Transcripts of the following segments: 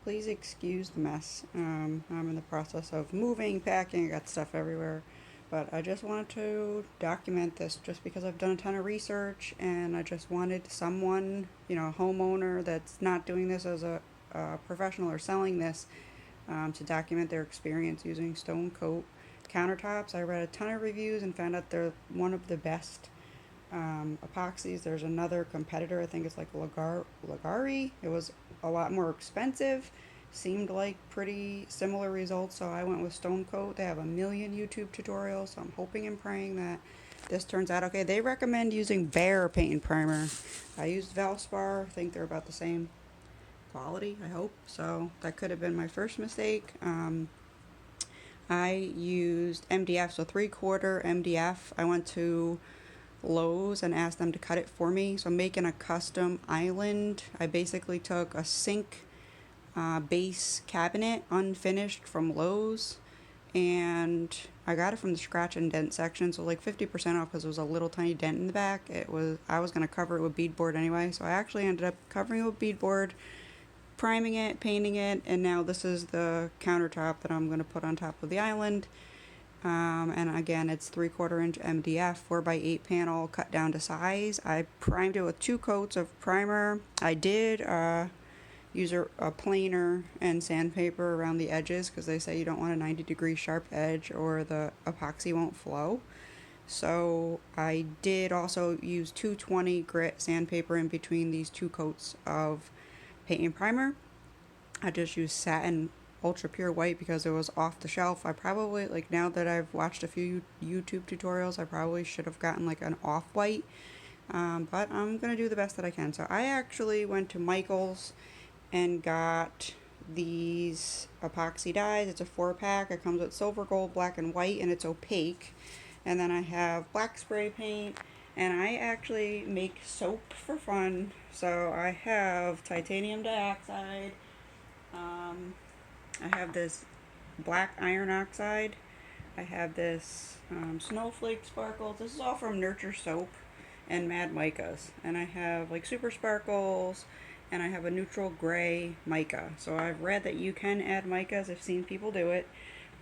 please excuse the mess. I'm in the process of moving, packing, I got stuff everywhere. But I just wanted to document this just because I've done a ton of research and I just wanted someone, a homeowner that's not doing this as a professional or selling this, to document their experience using stone coat countertops. I read a ton of reviews and found out they're one of the best epoxies. There's another competitor, I think it's like Lagari. It was a lot more expensive, seemed like pretty similar results, so I went with Stone Coat. They have a million YouTube tutorials, so I'm hoping and praying that this turns out okay. They recommend using Behr paint and primer. I used Valspar. I think they're about the same quality, I hope. So that could have been my first mistake. I used MDF, so 3/4 MDF. I went to Lowe's and asked them to cut it for me. So I'm making a custom island. I basically took a sink base cabinet unfinished from Lowe's, and I got it from the scratch and dent section, so like 50% off because it was a little tiny dent in the back. I was going to cover it with beadboard anyway, so I actually ended up covering it with beadboard, priming it, painting it, and now this is the countertop that I'm going to put on top of the island. And again, it's 3/4 inch MDF, 4x8 panel, cut down to size. I primed it with 2 coats of primer. I did use a planer and sandpaper around the edges because they say you don't want a 90-degree sharp edge or the epoxy won't flow. So I did also use 220 grit sandpaper in between these 2 coats of paint and primer. I just used satin ultra pure white because it was off the shelf. I probably, like, now that I've watched a few YouTube tutorials, I probably should have gotten like an off-white, but I'm gonna do the best that I can. So I actually went to Michael's and got these epoxy dyes. It's a 4-pack. It comes with silver, gold, black, and white, and it's opaque. And then I have black spray paint, and I actually make soap for fun. So I have titanium dioxide, I have this black iron oxide, I have this snowflake sparkles. This is all from Nurture Soap and Mad Micas. And I have like super sparkles, and I have a neutral gray mica. So I've read that you can add micas. I've seen people do it.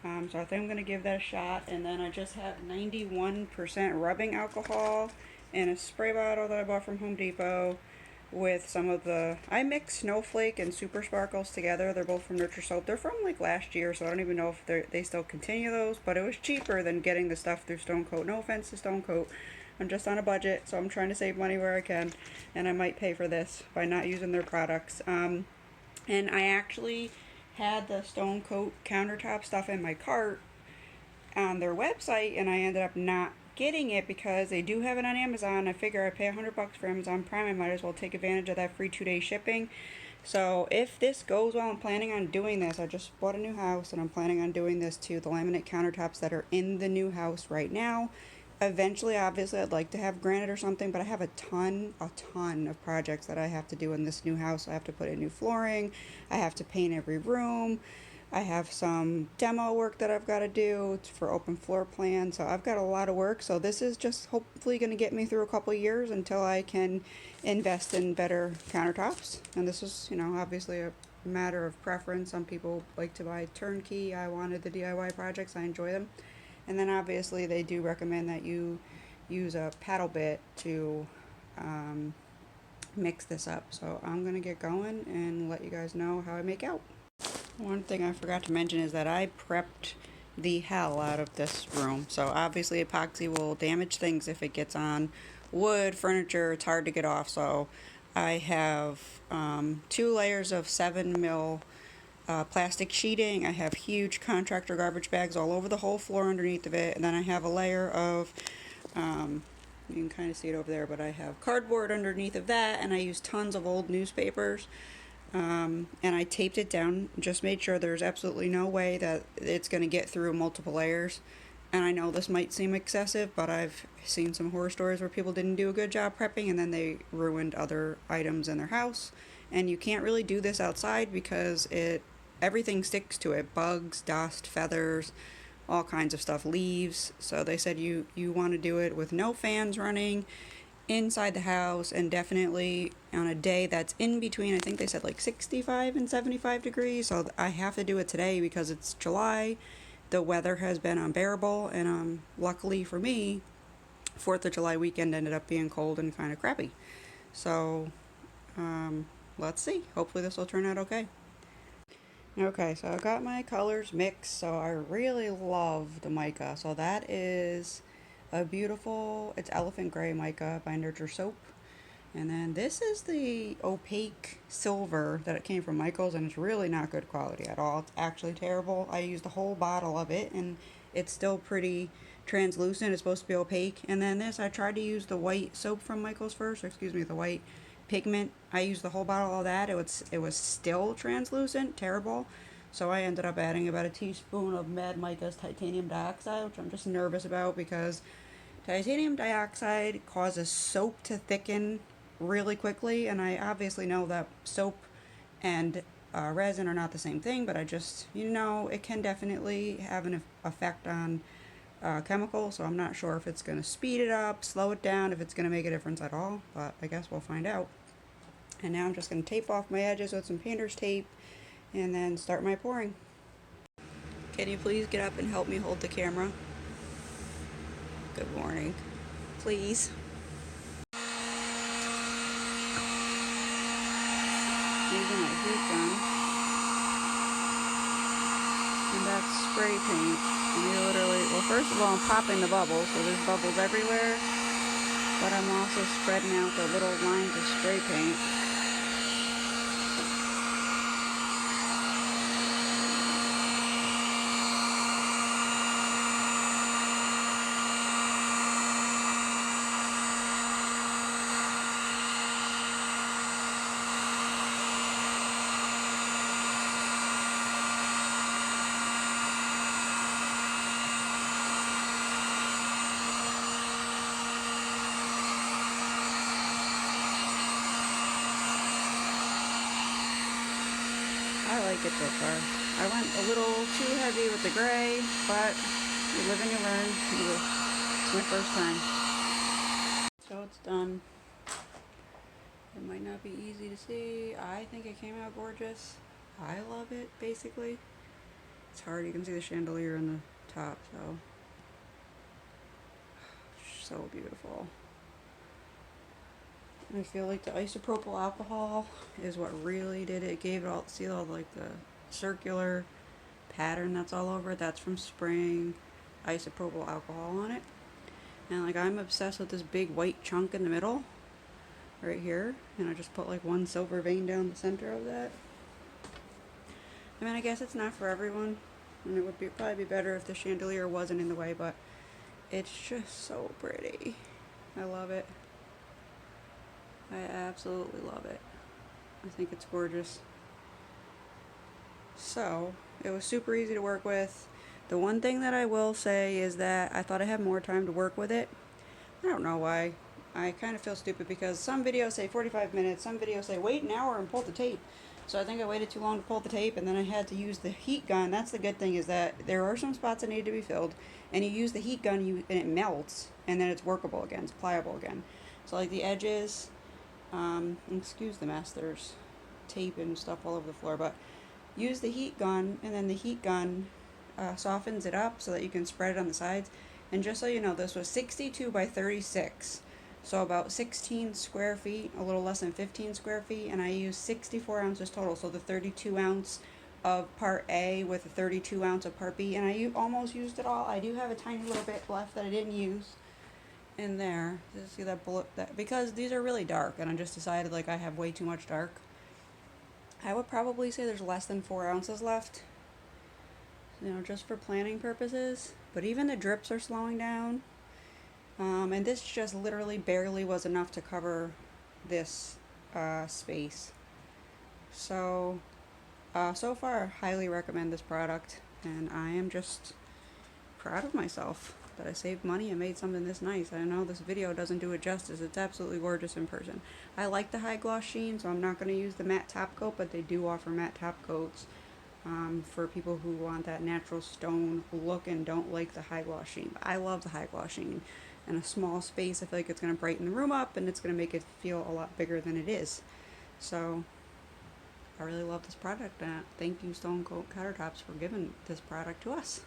So I think I'm going to give that a shot. And then I just have 91% rubbing alcohol in a spray bottle that I bought from Home Depot with some of the, I mix snowflake and super sparkles together. They're both from Nurture Soap. They're from like last year, so I don't even know if they still continue those, but it was cheaper than getting the stuff through Stone Coat. No offense to Stone Coat. I'm just on a budget, so I'm trying to save money where I can, and I might pay for this by not using their products. And I actually had the Stone Coat countertop stuff in my cart on their website, and I ended up not getting it because they do have it on Amazon. I figure I pay $100 for Amazon Prime, I might as well take advantage of that free 2-day shipping. So if this goes well, I'm planning on doing this. I just bought a new house, and I'm planning on doing this to the laminate countertops that are in the new house right now. Eventually, obviously, I'd like to have granite or something, but I have a ton of projects that I have to do in this new house. I have to put in new flooring, I have to paint every room, I have some demo work that I've got to do for open floor plan, so I've got a lot of work. So this is just hopefully going to get me through a couple of years until I can invest in better countertops. And this is, obviously a matter of preference. Some people like to buy turnkey. I wanted the DIY projects. I enjoy them. And then obviously they do recommend that you use a paddle bit to mix this up. So I'm going to get going and let you guys know how I make out. One thing I forgot to mention is that I prepped the hell out of this room. So obviously epoxy will damage things if it gets on wood, furniture. It's hard to get off. So I have 2 layers of 7mm plastic sheeting. I have huge contractor garbage bags all over the whole floor underneath of it, and then I have a layer of you can kind of see it over there, but I have cardboard underneath of that, and I use tons of old newspapers, and I taped it down, just made sure there's absolutely no way that it's going to get through multiple layers. And I know this might seem excessive, but I've seen some horror stories where people didn't do a good job prepping and then they ruined other items in their house. And you can't really do this outside because everything sticks to it. Bugs, dust, feathers, all kinds of stuff, leaves. So they said you want to do it with no fans running inside the house, and definitely on a day that's in between, I think they said like 65 and 75 degrees, so I have to do it today because it's July. The weather has been unbearable, and luckily for me, 4th of July weekend ended up being cold and kind of crappy. So let's see. Hopefully this will turn out okay. Okay, so I got my colors mixed, so I really love the mica. So that is a beautiful, it's elephant gray mica by Nurture Soap. And then this is the opaque silver that it came from Michael's, and it's really not good quality at all. It's actually terrible. I used a whole bottle of it, and it's still pretty translucent. It's supposed to be opaque. And then this, I tried to use the white soap from Michael's first, or excuse me, the white pigment. I used the whole bottle of that. It was still translucent, terrible. So I ended up adding about a teaspoon of Mad Mica's titanium dioxide, which I'm just nervous about because titanium dioxide causes soap to thicken really quickly, and I obviously know that soap and resin are not the same thing, but I just, it can definitely have an effect on chemicals, so I'm not sure if it's going to speed it up, slow it down, if it's going to make a difference at all, but I guess we'll find out. And now I'm just going to tape off my edges with some painter's tape and then start my pouring. Can you please get up and help me hold the camera? Good morning. Please. Using my heat gun. And that's spray paint. And you literally, well, first of all, I'm popping the bubbles, so there's bubbles everywhere. But I'm also spreading out the little lines of spray paint. I like it so far. I went a little too heavy with the gray, but you live and you learn. It's my first time. So it's done. It might not be easy to see. I think it came out gorgeous. I love it, basically. It's hard. You can see the chandelier in the top, so beautiful. I feel like the isopropyl alcohol is what really did it. It gave it all, see all like the circular pattern that's all over it? That's from spraying isopropyl alcohol on it. And like I'm obsessed with this big white chunk in the middle, right here. And I just put like one silver vein down the center of that. I mean, I guess it's not for everyone. And it would probably be better if the chandelier wasn't in the way, but it's just so pretty. I love it. I absolutely love it. I think it's gorgeous. So, it was super easy to work with. The one thing that I will say is that I thought I had more time to work with it. I don't know why. I kind of feel stupid because some videos say 45 minutes, some videos say wait an hour and pull the tape. So I think I waited too long to pull the tape, and then I had to use the heat gun. That's the good thing, is that there are some spots that need to be filled, and you use the heat gun and it melts, and then it's workable again, it's pliable again. So like the edges, excuse the mess, there's tape and stuff all over the floor, but use the heat gun, and then the heat gun softens it up so that you can spread it on the sides. And just so you know, this was 62 by 36, so about 16 square feet, a little less than 15 square feet, and I used 64 ounces total, so the 32 ounce of part A with the 32 ounce of part B, and I almost used it all. I do have a tiny little bit left that I didn't use in there. Just see that bullet, because these are really dark, and I just decided like I have way too much dark. I would probably say there's less than 4 ounces left, just for planning purposes. But even the drips are slowing down, and this just literally barely was enough to cover this space. So so far, highly recommend this product, and I am just proud of myself that I saved money and made something this nice. I know this video doesn't do it justice. It's absolutely gorgeous in person. I like the high gloss Sheen, so I'm not going to use the matte top coat, but they do offer matte top coats for people who want that natural stone look and don't like the high gloss Sheen. But I love the high gloss Sheen. in a small space. I feel like it's going to brighten the room up and it's going to make it feel a lot bigger than it is. So I really love this product, and thank you Stone Coat Countertops for giving this product to us.